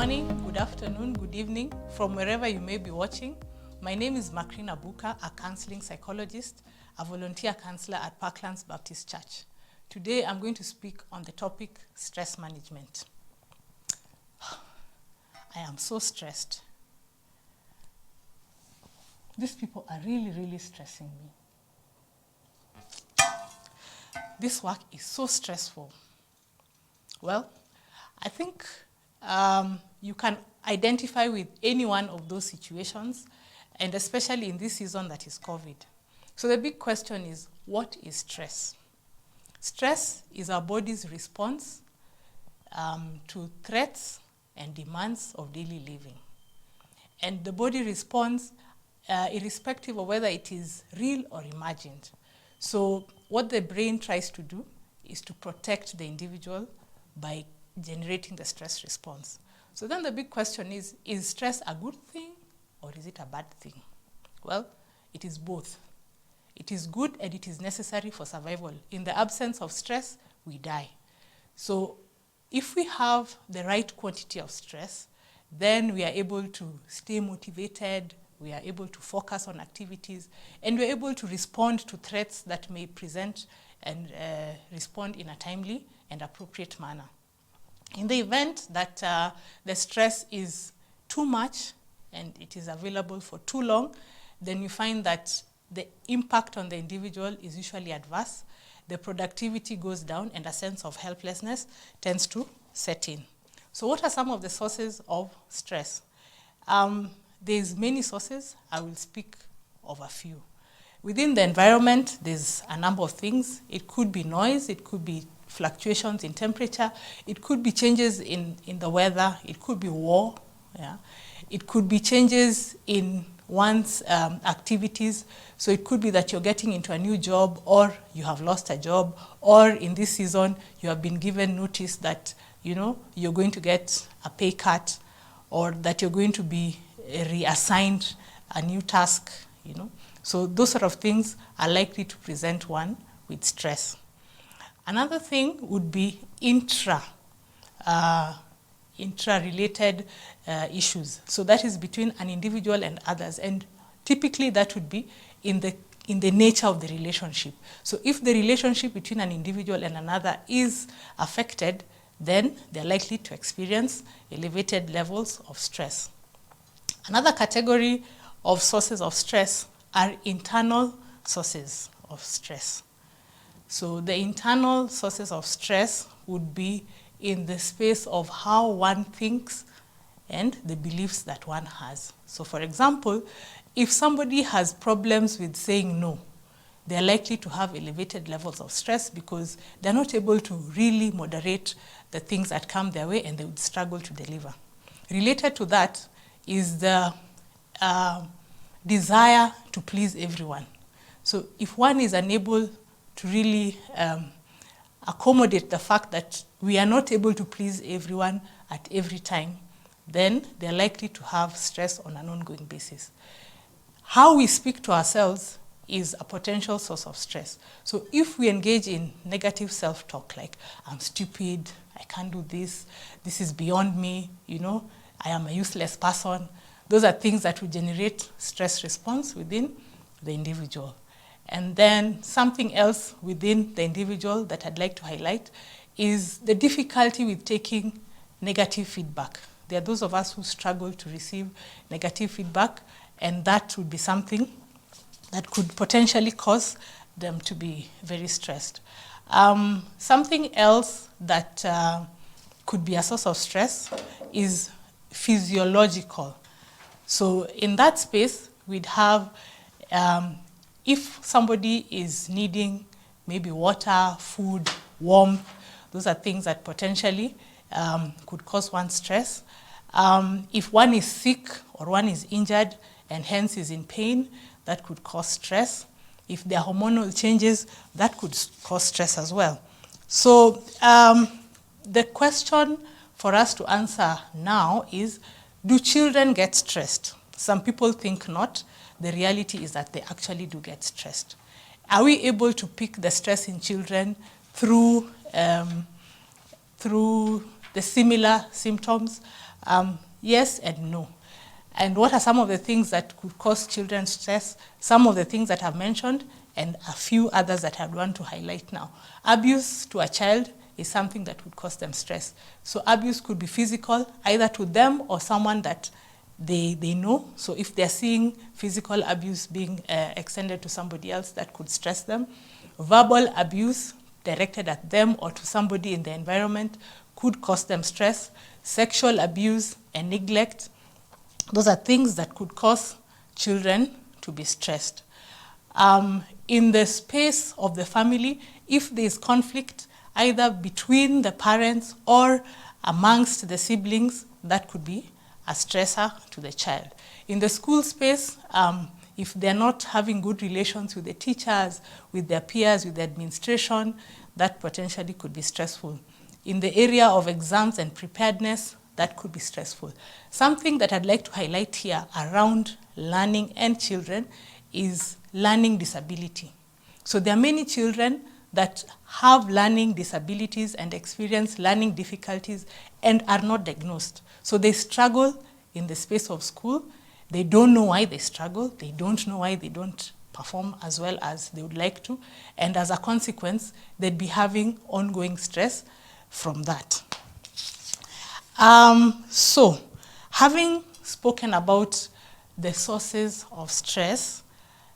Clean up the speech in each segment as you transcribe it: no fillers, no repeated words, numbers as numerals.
morning, good afternoon, good evening, from wherever you may be watching. My name is Makrina Buka, a counseling psychologist, a volunteer counselor at Parklands Baptist Church. Today, I'm going to speak on the topic stress management. I am so stressed. These people are really stressing me. This work is so stressful. Well, I think you can identify with any one of those situations, and especially in this season that is COVID. So the big question is, what is stress? Stress is our body's response to threats and demands of daily living. And the body responds irrespective of whether it is real or imagined. So what the brain tries to do is to protect the individual by generating the stress response. So then the big question is stress a good thing or is it a bad thing? Well, it is both. It is good and it is necessary for survival. In the absence of stress, we die. So if we have the right quantity of stress, then we are able to stay motivated, we are able to focus on activities, and we're able to respond to threats that may present and respond in a timely and appropriate manner. In the event that the stress is too much and it is available for too long, then you find that the impact on the individual is usually adverse, the productivity goes down, and a sense of helplessness tends to set in. So what are some of the sources of stress? There's many sources. I will speak of a few. Within the environment, there's a number of things. It could be noise, it could be fluctuations in temperature, it could be changes in the weather, it could be war, yeah? It could be changes in one's activities. So it could be that you're getting into a new job, or you have lost a job, or in this season you have been given notice that you're going to get a pay cut, or that you're going to be reassigned a new task. So those sort of things are likely to present one with stress. Another thing would be intra-related issues. So that is between an individual and others, and typically that would be in the nature of the relationship. So if the relationship between an individual and another is affected, then they're likely to experience elevated levels of stress. Another category of sources of stress are internal sources of stress. So the internal sources of stress would be in the space of how one thinks and the beliefs that one has. So for example, if somebody has problems with saying no, they're likely to have elevated levels of stress because they're not able to really moderate the things that come their way, and they would struggle to deliver. Related to that is the desire to please everyone. So if one is unable to really accommodate the fact that we are not able to please everyone at every time, then they're likely to have stress on an ongoing basis. How we speak to ourselves is a potential source of stress. So if we engage in negative self-talk, like, I'm stupid, I can't do this is beyond me, I am a useless person, those are things that will generate stress response within the individual. And then something else within the individual that I'd like to highlight is the difficulty with taking negative feedback. There are those of us who struggle to receive negative feedback, and that would be something that could potentially cause them to be very stressed. Something else that could be a source of stress is physiological. So in that space, we'd have if somebody is needing maybe water, food, warmth, those are things that potentially could cause one stress. If one is sick or one is injured and hence is in pain, that could cause stress. If there are hormonal changes, that could cause stress as well. So the question for us to answer now is, do children get stressed? Some people think not. The reality is that they actually do get stressed. Are we able to pick the stress in children through the similar symptoms? Yes and no. And what are some of the things that could cause children stress? Some of the things that I've mentioned, and a few others that I'd want to highlight now. Abuse to a child is something that would cause them stress. So abuse could be physical, either to them or someone that they know. So if they're seeing physical abuse being extended to somebody else, that could stress them. Verbal abuse directed at them or to somebody in the environment could cause them stress. Sexual abuse and neglect, those are things that could cause children to be stressed. In the space of the family, if there is conflict, either between the parents or amongst the siblings, that could be a stressor to the child. In the school space, if they're not having good relations with the teachers, with their peers, with the administration, that potentially could be stressful. In the area of exams and preparedness, that could be stressful. Something that I'd like to highlight here around learning and children is learning disability. So there are many children that have learning disabilities and experience learning difficulties and are not diagnosed. So they struggle in the space of school. They don't know why they struggle. They don't know why they don't perform as well as they would like to. And as a consequence, they'd be having ongoing stress from that. So, having spoken about the sources of stress,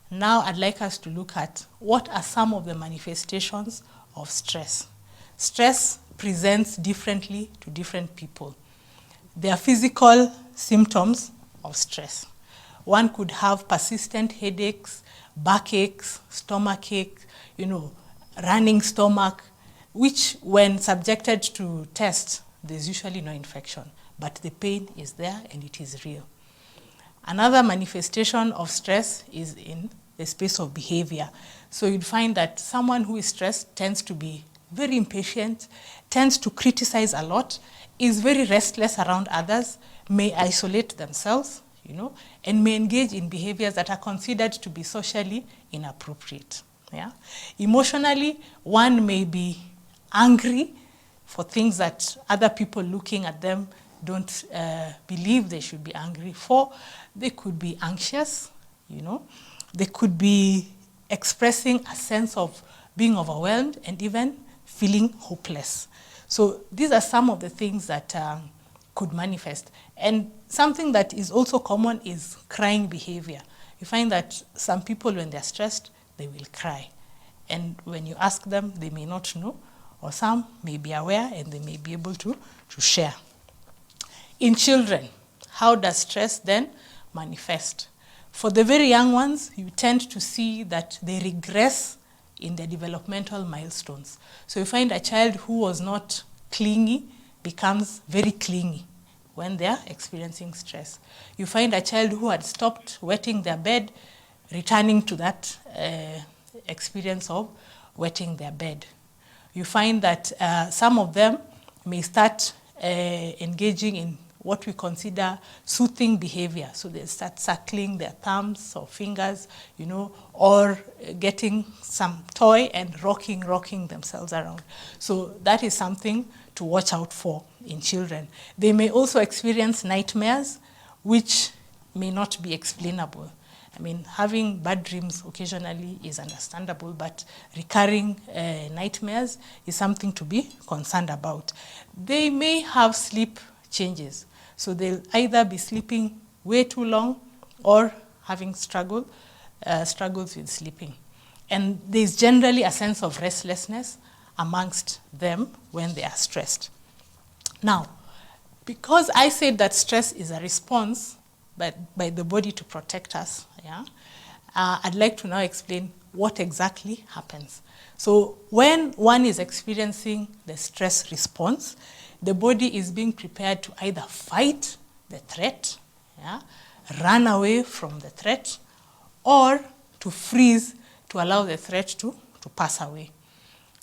now I'd like us to look at what are some of the manifestations of stress. Stress presents differently to different people. There are physical symptoms of stress. One could have persistent headaches, backaches, stomachache, running stomach, which when subjected to tests, there's usually no infection, but the pain is there and it is real. Another manifestation of stress is in the space of behavior. So you'd find that someone who is stressed tends to be very impatient, tends to criticize a lot, is very restless around others, may isolate themselves, and may engage in behaviors that are considered to be socially inappropriate. Yeah? Emotionally, one may be angry for things that other people looking at them don't believe they should be angry for. They could be anxious, They could be expressing a sense of being overwhelmed and even feeling hopeless. So these are some of the things that could manifest. And something that is also common is crying behavior. You find that some people, when they're stressed, they will cry. And when you ask them, they may not know, or some may be aware and they may be able to share. In children, how does stress then manifest? For the very young ones, you tend to see that they regress in their developmental milestones. So you find a child who was not clingy becomes very clingy when they're experiencing stress. You find a child who had stopped wetting their bed returning to that experience of wetting their bed. You find that some of them may start engaging in what we consider soothing behavior. So they start suckling their thumbs or fingers, or getting some toy and rocking themselves around. So that is something to watch out for in children. They may also experience nightmares, which may not be explainable. Having bad dreams occasionally is understandable, but recurring nightmares is something to be concerned about. They may have sleep changes. So they'll either be sleeping way too long or having struggles with sleeping. And there's generally a sense of restlessness amongst them when they are stressed. Now, because I said that stress is a response by the body to protect us, I'd like to now explain what exactly happens. So when one is experiencing the stress response, the body is being prepared to either fight the threat, run away from the threat, or to freeze to allow the threat to pass away.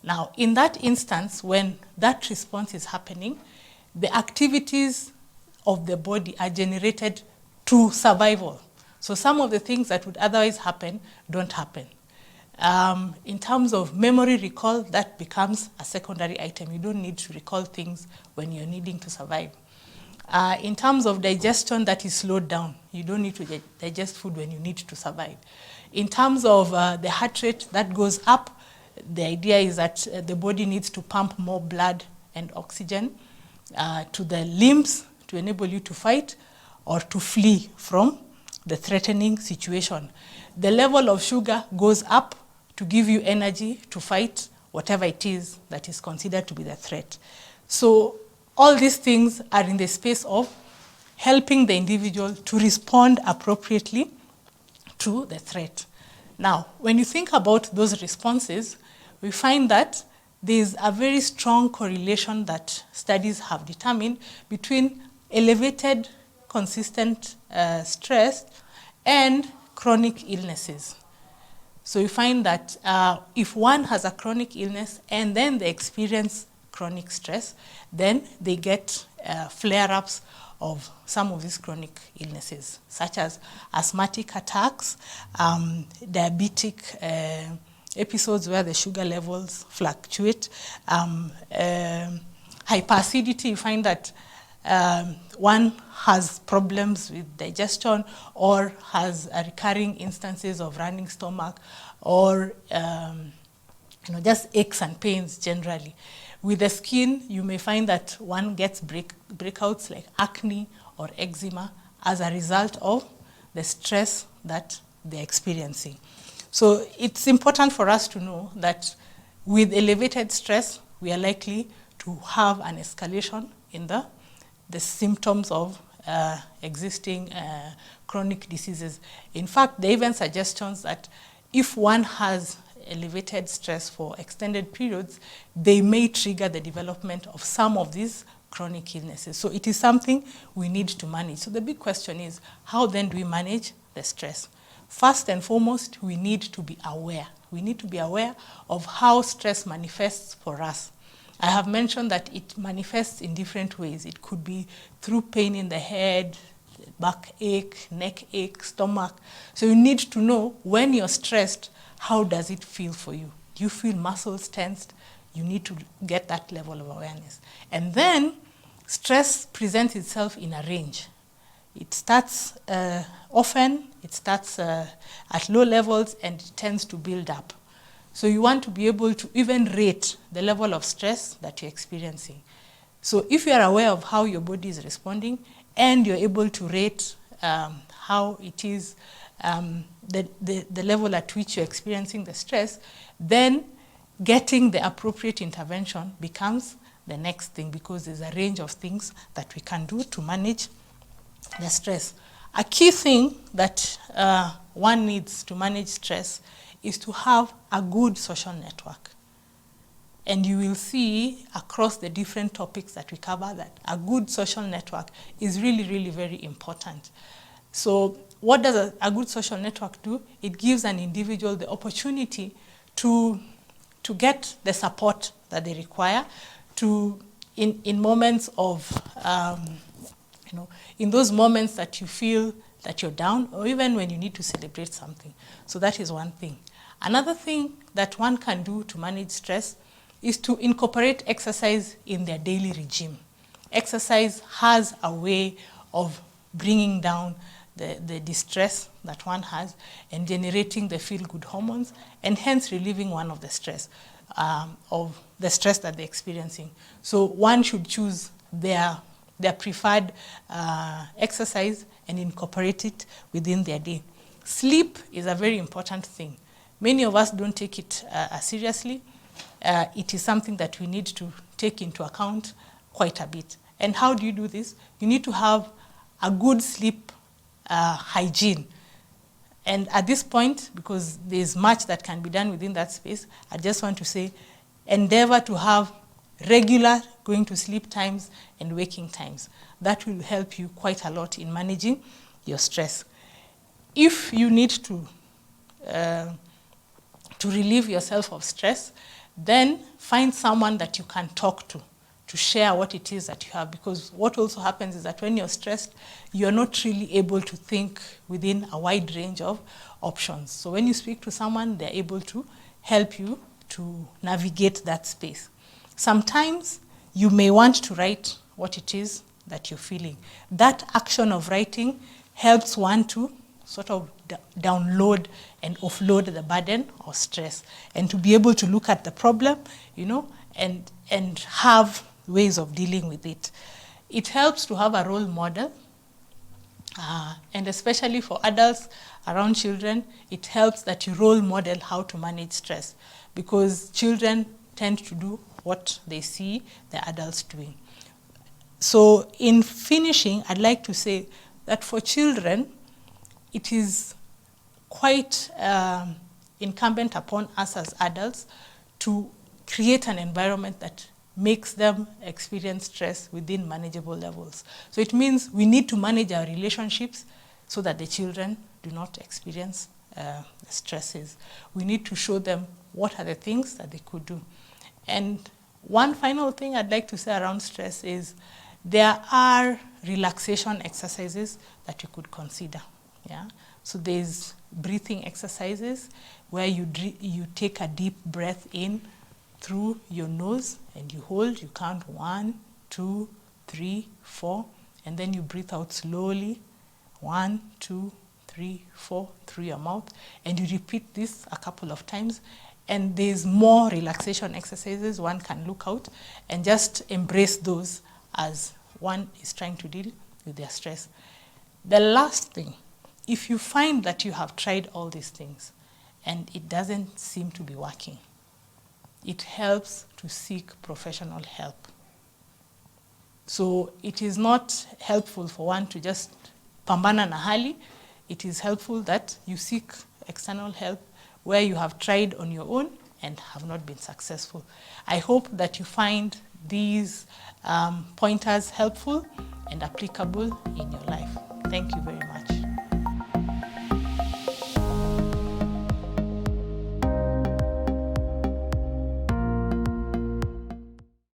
Now, in that instance, when that response is happening, the activities of the body are generated to survival. So some of the things that would otherwise happen don't happen. In terms of memory recall, that becomes a secondary item. You don't need to recall things when you're needing to survive. In terms of digestion, that is slowed down. You don't need to digest food when you need to survive. In terms of the heart rate, that goes up. The idea is that the body needs to pump more blood and oxygen to the limbs to enable you to fight or to flee from the threatening situation. The level of sugar goes up to give you energy to fight whatever it is that is considered to be the threat. So all these things are in the space of helping the individual to respond appropriately to the threat. Now, when you think about those responses, we find that there's a very strong correlation that studies have determined between elevated, consistent stress and chronic illnesses. So you find that if one has a chronic illness and then they experience chronic stress, then they get flare-ups of some of these chronic illnesses, such as asthmatic attacks, diabetic episodes where the sugar levels fluctuate, hyperacidity. You find that one has problems with digestion or has recurring instances of running stomach or just aches and pains generally. With the skin, you may find that one gets breakouts like acne or eczema as a result of the stress that they're experiencing. So it's important for us to know that with elevated stress, we are likely to have an escalation in the symptoms of existing chronic diseases. In fact, there are even suggestions that if one has elevated stress for extended periods, they may trigger the development of some of these chronic illnesses. So it is something we need to manage. So the big question is, how then do we manage the stress? First and foremost, we need to be aware. We need to be aware of how stress manifests for us. I have mentioned that it manifests in different ways. It could be through pain in the head, backache, neck ache, stomach. So you need to know when you're stressed, how does it feel for you? Do you feel muscles tensed? You need to get that level of awareness. And then stress presents itself in a range. It starts often, it starts at low levels, and it tends to build up. So you want to be able to even rate the level of stress that you're experiencing. So if you are aware of how your body is responding and you're able to rate how it is, the level at which you're experiencing the stress, then getting the appropriate intervention becomes the next thing, because there's a range of things that we can do to manage the stress. A key thing that one needs to manage stress is to have a good social network. And you will see across the different topics that we cover that a good social network is really, really very important. So what does a good social network do? It gives an individual the opportunity to get the support that they require in moments of, in those moments that you feel that you're down, or even when you need to celebrate something. So that is one thing. Another thing that one can do to manage stress is to incorporate exercise in their daily regime. Exercise has a way of bringing down the distress that one has and generating the feel-good hormones, and hence relieving one of the stress that they're experiencing. So one should choose their preferred exercise and incorporate it within their day. Sleep is a very important thing. Many of us don't take it seriously. It is something that we need to take into account quite a bit. And how do you do this? You need to have a good sleep hygiene. And at this point, because there's much that can be done within that space, I just want to say, endeavor to have regular going to sleep times and waking times. That will help you quite a lot in managing your stress. If you need to relieve yourself of stress, then find someone that you can talk to share what it is that you have. Because what also happens is that when you're stressed, you're not really able to think within a wide range of options. So when you speak to someone, they're able to help you to navigate that space. Sometimes you may want to write what it is that you're feeling. That action of writing helps one to sort of download and offload the burden or stress, and to be able to look at the problem, you know, and have ways of dealing with it. It helps to have a role model, and especially for adults around children, it helps that you role model how to manage stress, because children tend to do what they see the adults doing. So in finishing, I'd like to say that for children, it is quite incumbent upon us as adults to create an environment that makes them experience stress within manageable levels. So it means we need to manage our relationships so that the children do not experience stresses. We need to show them what are the things that they could do. And one final thing I'd like to say around stress is there are relaxation exercises that you could consider. Yeah? So there's breathing exercises where you take a deep breath in through your nose and you hold, you count 1, 2, 3, 4, and then you breathe out slowly, 1, 2, 3, 4, through your mouth, and you repeat this a couple of times. And there's more relaxation exercises one can look out and just embrace those as one is trying to deal with their stress. The last thing, if you find that you have tried all these things and it doesn't seem to be working, it helps to seek professional help. So it is not helpful for one to just pambana na hali. It is helpful that you seek external help where you have tried on your own and have not been successful. I hope that you find these pointers helpful and applicable in your life. Thank you very much.